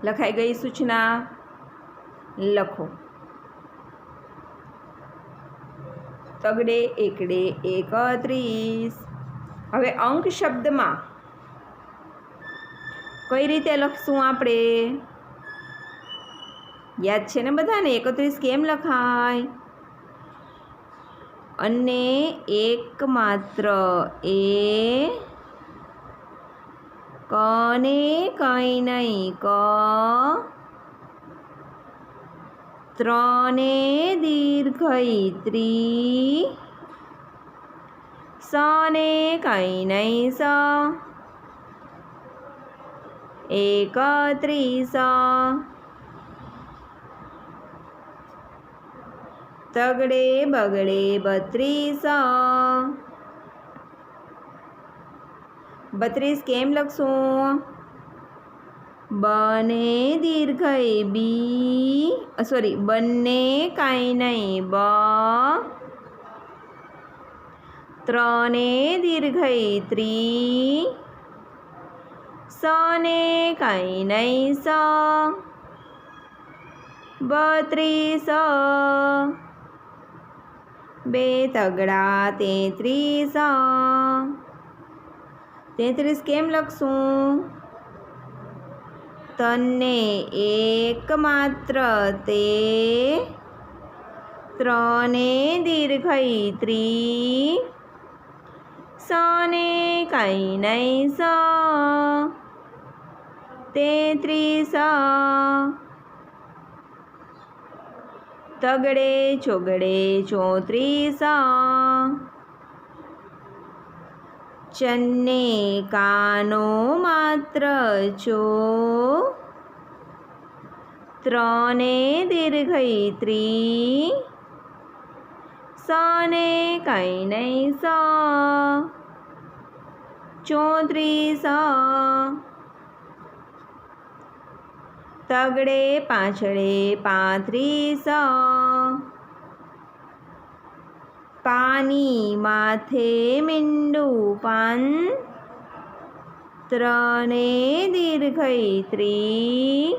લખાઈ ગઈ સૂચના, લખો. તગડે એકડે 31. હવે અંક શબ્દમાં કઈ રીતે લખશું આપણે? યાદ છે ને બધાને 31 કેમ લખાય? અને એક માત્ર એ કને કંઈ નહીં ક, ત્રણે દીર્ઘઈ ત્રી, સને કંઈ નહીં સ, 31. તગડે બગડે 32. 32 કેમ લખશું? બને દીર્ઘઈ બી, બંને કાંઈ નહીં બ, ત્રણે દીર્ઘઈ ત્રી, સને કાંઈ નહીં સ, 32. બે તગડા 33. 33 કેમ લખશું? તને એક માત્ર તે, ત્રણે દીર્ઘઈ ત્રી, સને કંઈ નહીં સ, 33. તગડે ચોગડે 34. ચન્ને કાનો માત્ર ચો, ત્રણે દીર્ઘઈ ત્રી, સને કંઈ નહીં સ, 34. તગડે પાંચડે 35. પાની માથે મીંડું પાન, ત્રણે દીર્ઘઈ ત્રી,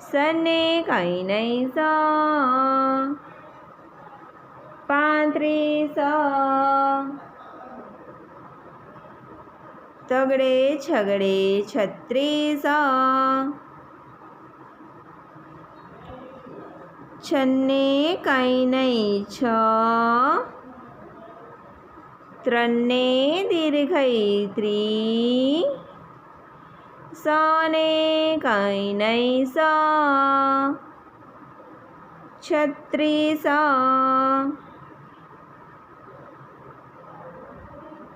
સને કંઈ નહીં સ, 35. તગડે છગડે 36. છન્ને કંઈ નહીં છ, ત્રણે દીર્ઘઈ ત્રી, સને કંઈ નહીં સ, 36.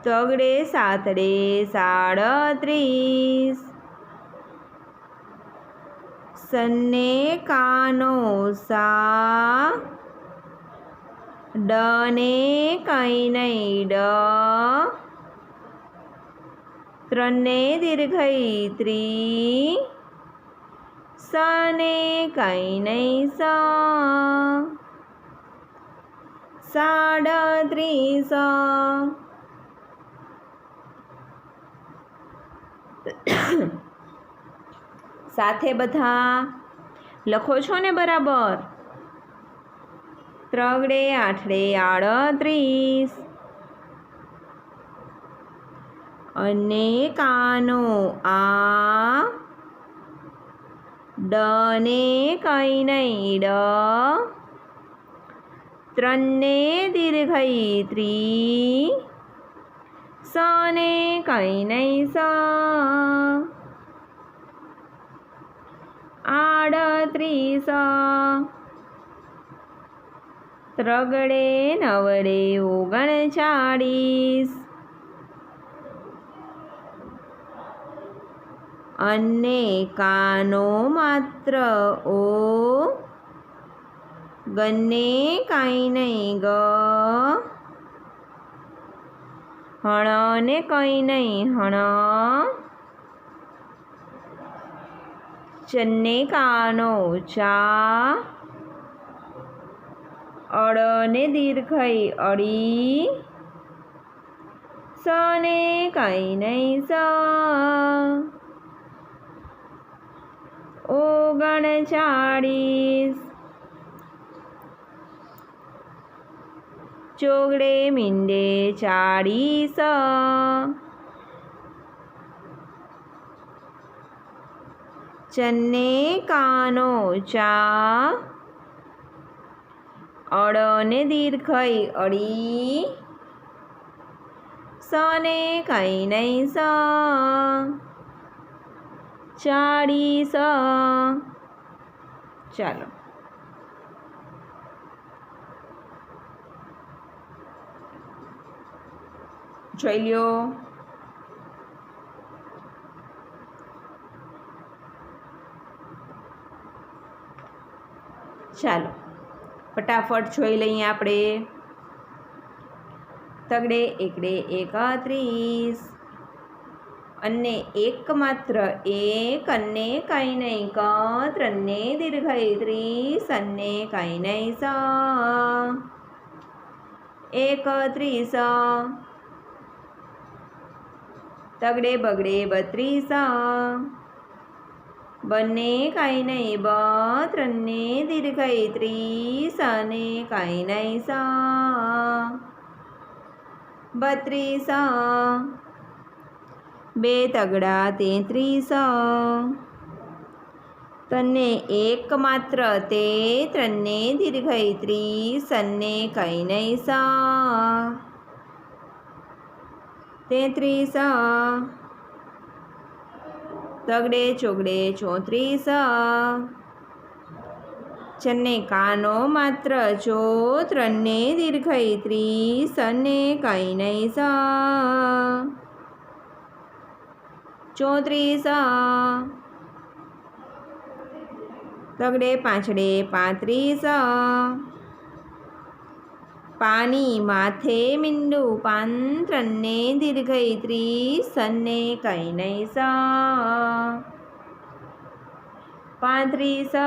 તગડે સાતડે 37. સન્ને કાનો સા, ડને કંઈ નહીં ડ, ત્રણે દીર્ઘઈ ત્રી, સને કંઈ નહીં સ, 37. સાથે બધા લખો છો ને બરાબર? ત્રગડે આઠડે 38. અને કાનો આ, ડને કંઈ નહીં ડ, ત્રણે દીર્ઘઈ ત્રી, સને કંઈ નહીં સ, 38. ત્રગડે નવડે 39. અને કાનો માત્ર ઓ, ગને કાંઈ નહીં ગ, હણને કંઈ નહીં હણ, ચન્ને કાનો ચા, અડને દીર્ઘઈ અડી, સને કંઈ નહીં સ, 39 ચોગડે મીંડે 40 ચન્ને કાનો ચા અળને દીર્ઘઈ અડી સને કઈ નહીં સ 40 ચાલો જોઈ લ્યો ચાલો ફટાફટ જોઈ લઈએ આપણે તગડે એકડે 31 અને એક માત્ર એક અને કાંઈ નહીં ક ત્રણને દીર્ઘઈ 30 અને કાંઈ નહીં સ 31 તગડે બગડે 32 બંને કાંઈ નહીં બ ત્રણને દીર્ઘઈ 30 અને કાંઈ નહીં સ 32 બે તગડા 33 તને એક માત્ર તે ત્રણને દીર્ઘઈ 30 અને કાંઈ નહીં સ 33 તગડે ચોગડે 34 ચન્ને કાનો માત્ર ચો ત્રણને દીર્ઘઈ 30 અને કાંઈ નહીં સ 34 તગડે પાંચડે 35 પાણી માથે મીંડું પાન ત્રણને દીર્ઘઈ 30 અને કાંઈ નહીં સ 35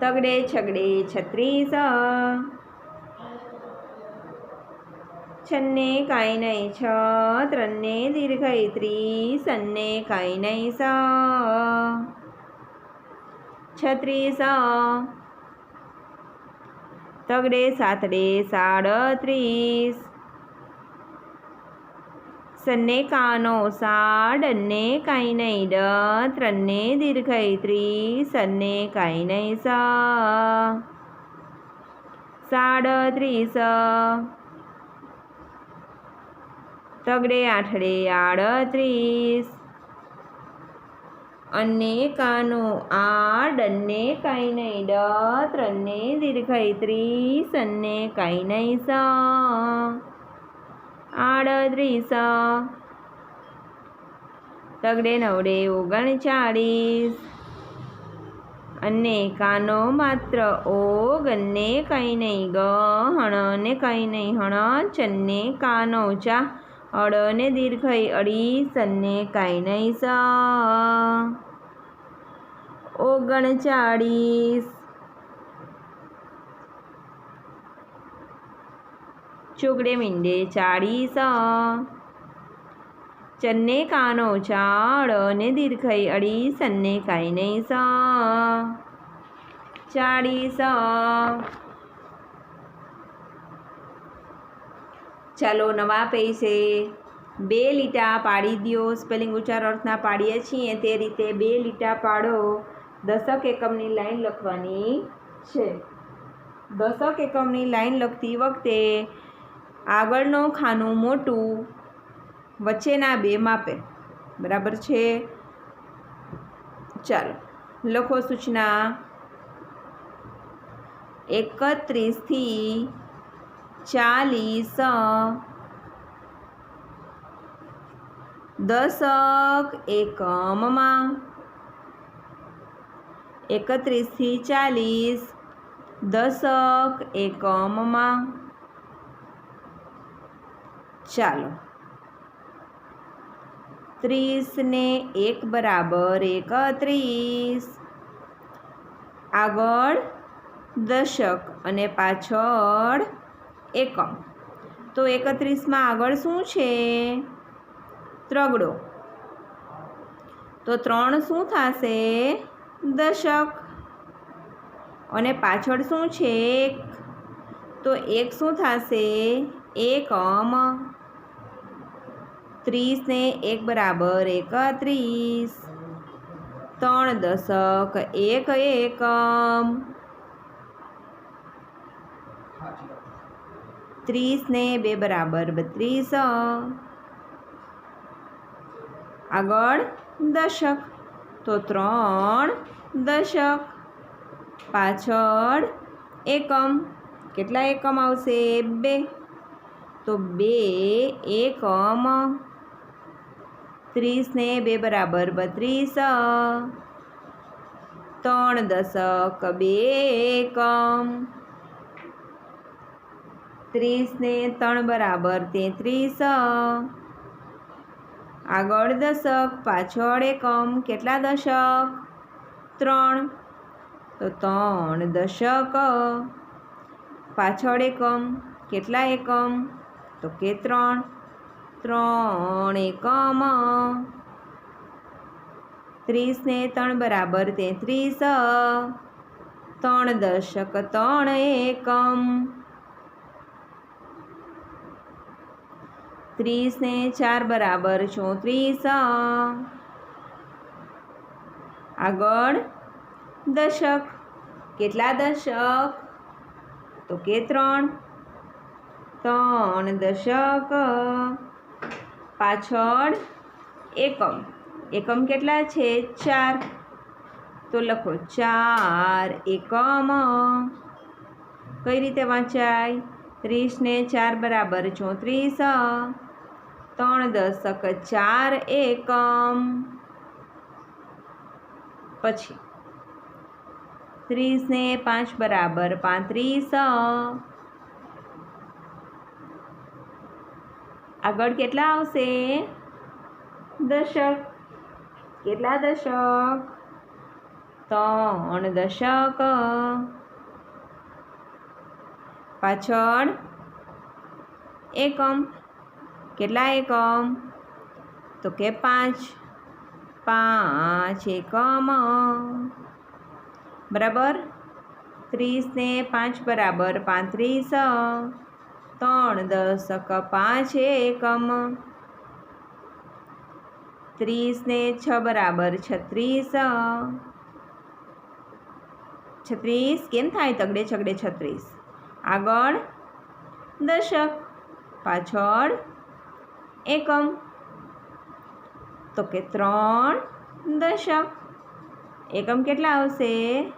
તગડે છગડે 36 છન્ને કાંઈ નહીં છ ત્રણને દીર્ઘઈ 30 અને કાંઈ નહીં સ 36 તગડે સાતડે 37 સન્ને કાનો સાડ અને કાંઈ નહીં ડ ત્રણને દીર્ઘઈ 30 અને કાંઈ નહીં સ 37 તગડે આઠડે 38 અને કાનો આડ અને કાંઈ નહીં ડ ત્રણને દીર્ઘઈ 30 અને કાંઈ નહીં સ 38 તગડે નવડે 39 અને કાનો માત્ર ઓગ અને કાંઈ નહીં ગ હણ અને કાંઈ નહીં હણ ચન્ને કાનો ચા અળને દીર્ઘઈ 30 અને કાંઈ નહીં સ 39 ચોગડે મીંડે 40 ચન્ને કાનો ચાળ અને દીર્ઘઈ 30 અને કાંઈ નહીં સ 40 ચાલો નવા પૈસે બે લીટા પાડી દો. સ્પેલિંગ ઉચ્ચાર અર્થના પાડીએ છીએ તે રીતે બે લીટા પાડો. દશક એકમની લાઈન લખવાની છે. દશક એકમની લાઈન લખતી વખતે આગળનું ખાનું મોટું, વચ્ચેના બે માપે. બરાબર છે? ચાલો લખો સૂચના. 31 થી 40 દશક એકમમાં. 31 થી 40 દશક એકમમાં. ચાલો 30 ને 1 બરાબર 31. આગળ દશક અને પાછળ એકમ. તો 31માં આગળ શું છે? ત્રગડો. તો 3 શું થશે? દશક. અને પાછળ શું છે? 1. તો 1 શું થશે? એકમ. 30 ને 1 બરાબર 31. 3 દશક 1 એકમ. 30 ને 2 બરાબર 32. આગળ દશક. તો 3 દશક. પાછળ એકમ. કેટલા એકમ આવશે? 2. તો 2 એકમ. 30 ને 2 બરાબર 32. 3 દશક 2 એકમ. 30 ને 3 બરાબર 33. આગળ દશક. પાછળ એકમ. કેટલા દશક? 3. તો 3 દશક. પાછળ એકમ. કેટલા એકમ? તો કે 3. 3 એકમ. 30 ને 3 બરાબર 33. 3 દશક 3 એકમ. 30 ને 4 બરાબર 34. આગળ દશક. કેટલા દશક? તો કે 3. 3 દશક. પાછળ એકમ. એકમ કેટલા છે? 4. તો લખો 4 એકમ. કઈ રીતે વાંચાય? 30 ને 4 બરાબર 34. 3 દશક 4 એકમ. પછી 30 ને 5 બરાબર 35. આગળ કેટલા આવશે? દશક. કેટલા દશક? 3 દશક. પાછળ એકમ. કેટલા એકમ? તો કે 5. 5 એકમ. બરાબર. 30 ને 5 બરાબર 35. 3 દશક 5 એકમ. 30 ને 6 બરાબર 36. 36 કેમ થાય? તગડે છગડે 36. આગળ દશક. પાછળ એકમ. તો કે 3 દશક. એકમ કેટલા આવશે?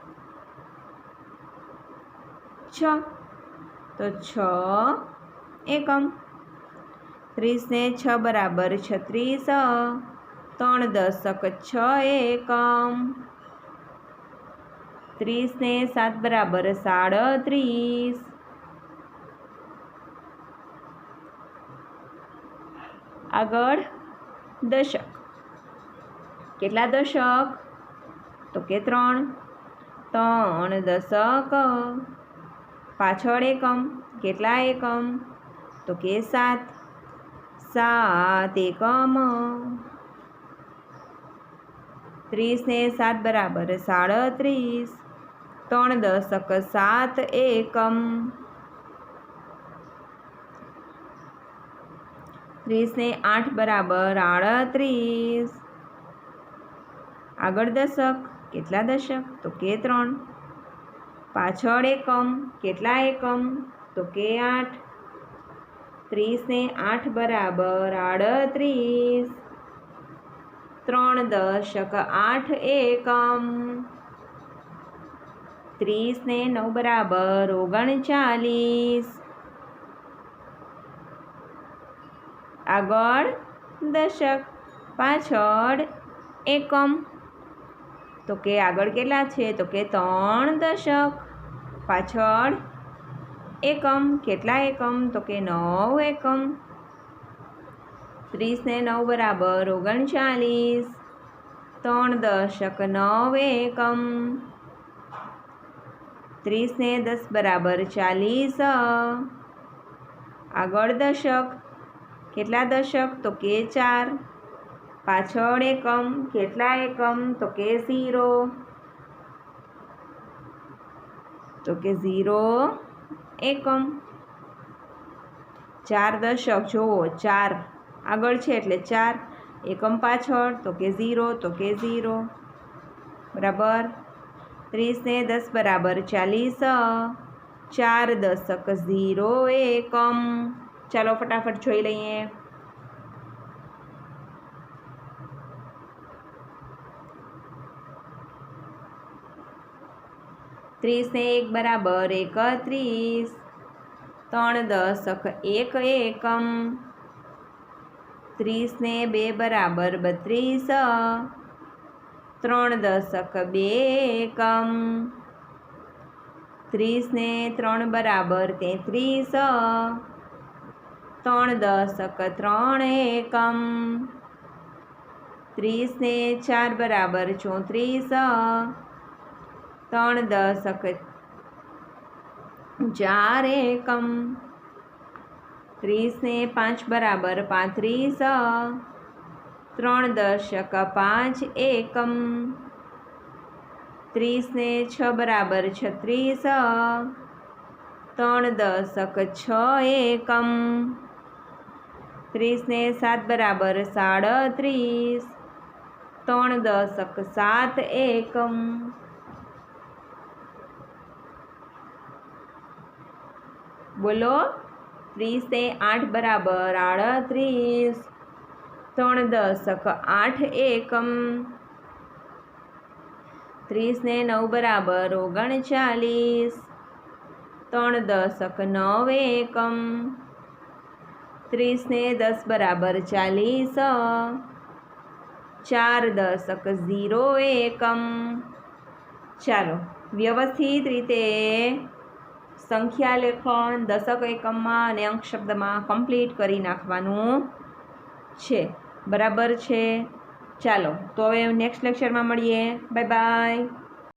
6. તો 6 એકમ. 30 ને 6 બરાબર 36. 3 દશક 6 એકમ. 30 ને 7 બરાબર 37. આગળ દશક. કેટલા દશક? તો કે 3. 3 દશક. પાછળ એકમ. કેટલા એકમ? તો કે 7. 7 એકમ. 30 ને 7 બરાબર 37. 3 દશક 7 એકમ. 30 ને 8 બરાબર 38. આગળ દશક. કેટલા દશક? તો કે 3. પાછળ એકમ. કેટલા એકમ? તો કે 8. 30 ને 8 બરાબર 38. 3 દશક 8 એકમ. 30 ને 9 બરાબર 39. આગળ દશક. પાછળ એકમ. તો કે આગળ કેટલા છે? તો કે 3 દશક. પાછળ એકમ. કેટલા એકમ? તો કે 9 એકમ. 30 ને 9 બરાબર 39. 3 દશક 9 એકમ. 30 ને 10 બરાબર 40. આગળ દશક. કેટલા દશક? તો કે 4. પાછળ એકમ, કેટલા એકમ? તો કે 0. તો કે 0 એકમ. 4 દશક જુઓ, 4 આગળ છે એટલે 4 એકમ પાછળ, તો કે 0, તો કે 0 બરાબર. 30 ને 10 બરાબર 40, 4 દશક 0 એકમ. ચાલો ફટાફટ જોઈ લઈએ. ત્રીસ ને 1 બરાબર 31, 3 દશક 1 એકમ. 30 ને 2 બરાબર 32, 3 દશક 2 એકમ. 30 ને 3 બરાબર 33, 3 દશક 3 એકમ. 30 ને 4 બરાબર 34, 3 દશક 4 એકમ. 30 ને 5 બરાબર 35, 3 દશક 5 એકમ. 30 ને 6 બરાબર 36, 3 દશક 6 એકમ. 30 ને 7 બરાબર 37, 3 દશક 7 એકમ. બોલો. 30 ને 8 બરાબર 38, 3 દશક 8 એકમ. 30 ને 9 બરાબર 39, 3 દશક 9 એકમ. 30 ને 10 બરાબર 40, 4 દશક 0 એકમ. ચાલો વ્યવસ્થિત રીતે સંખ્યા લેખન દશક એકમમાં અને અંક શબ્દમાં કમ્પ્લીટ કરી નાખવાનું છે. બરાબર છે. ચાલો તો હવે નેક્સ્ટ લેક્ચરમાં મળીએ. Bye bye.